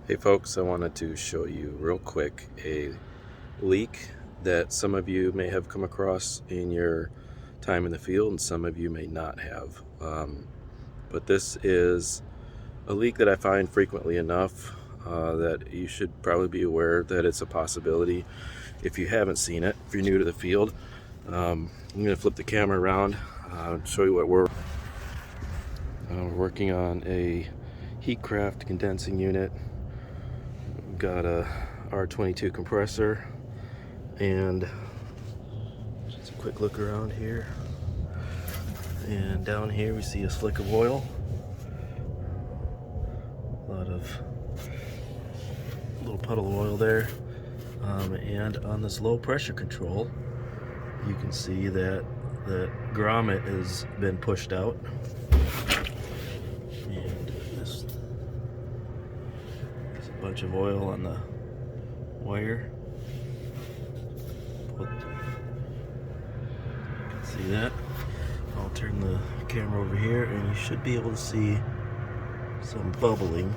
Hey folks, I wanted to show you real quick a leak that some of you may have come across in your time in the field and some of you may not have. But this is a leak that I find frequently enough that you should probably be aware that it's a possibility if you haven't seen it, if you're new to the field. I'm going to flip the camera around and show you what we're working on. A heatcraft condensing unit. Got a R22 compressor, and just a quick look around here, and down here we see a slick of oil, a lot of little puddle of oil there, and on this low pressure control you can see that the grommet has been pushed out, and there's a bunch of oil on the wire. You can see that. I'll turn the camera over here and you should be able to see some bubbling.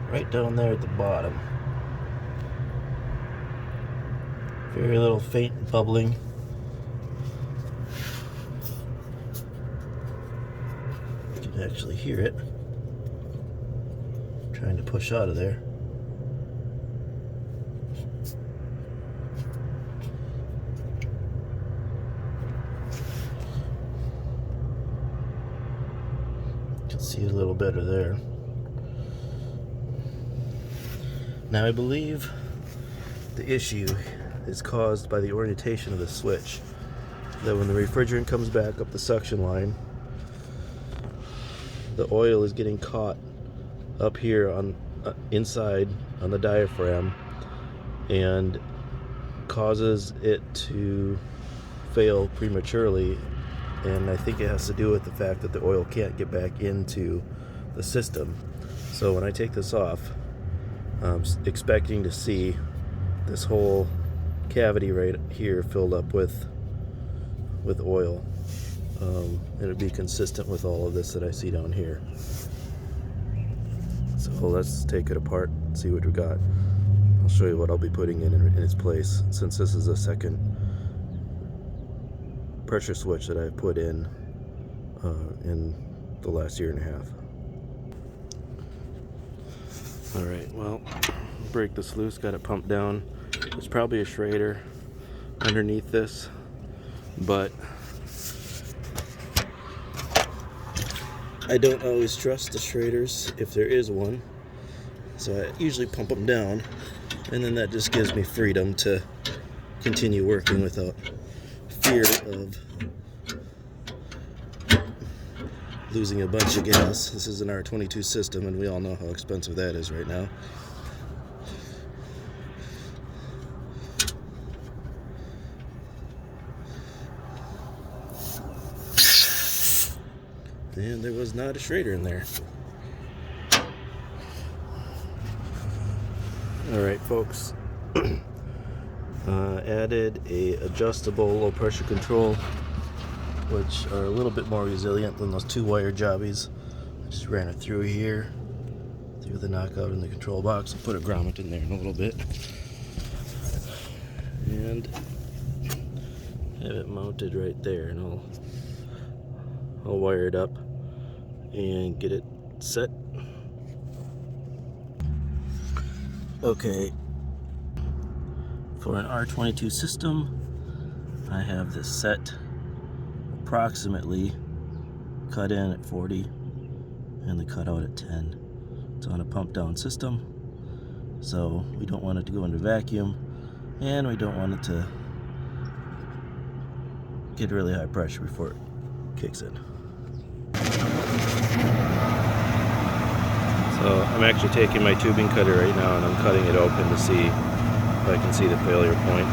Right down there at the bottom. Very little faint bubbling. You can actually hear it trying to push out of there. You can see it a little better there. Now I believe the issue is caused by the orientation of the switch. That when the refrigerant comes back up the suction line, the oil is getting caught up here on inside on the diaphragm and causes it to fail prematurely, and I think it has to do with the fact that the oil can't get back into the system. So when I take this off, I'm expecting to see this whole cavity right here filled up with oil. It'll be consistent with all of this that I see down here. So let's take it apart and see what we got. I'll show you what I'll be putting in its place, since this is a second pressure switch that I've put in the last year and a half. Alright, well, break this loose, got it pumped down. There's probably a Schrader underneath this, but I don't always trust the Schraders if there is one, so I usually pump them down, and then that just gives me freedom to continue working without fear of losing a bunch of gas. This is an R22 system, and we all know how expensive that is right now. And there was not a Schrader in there. Alright folks, added a adjustable low pressure control, which are a little bit more resilient than those 2-wire jobbies. I just ran it through here, through the knockout in the control box. I'll put a grommet in there in a little bit, and have it mounted right there, and I'll wire it up and get it set. Okay, for an R22 system, I have this set approximately cut in at 40 and the cutout at 10. It's on a pump down system, so we don't want it to go into vacuum, and we don't want it to get really high pressure before it kicks in. So I'm actually taking my tubing cutter right now and I'm cutting it open to see if I can see the failure point.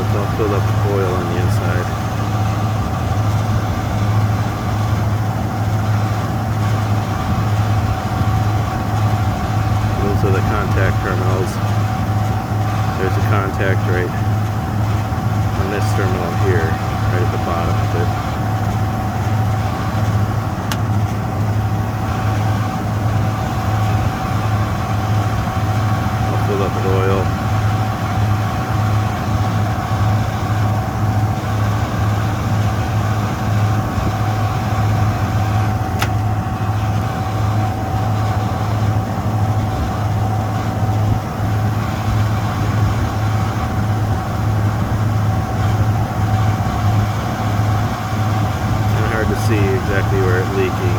it's all filled up with oil on the inside. Those are the contact terminals. There's a contact right on this terminal here, right at the bottom of it. All filled up with oil. To see exactly where it's leaking.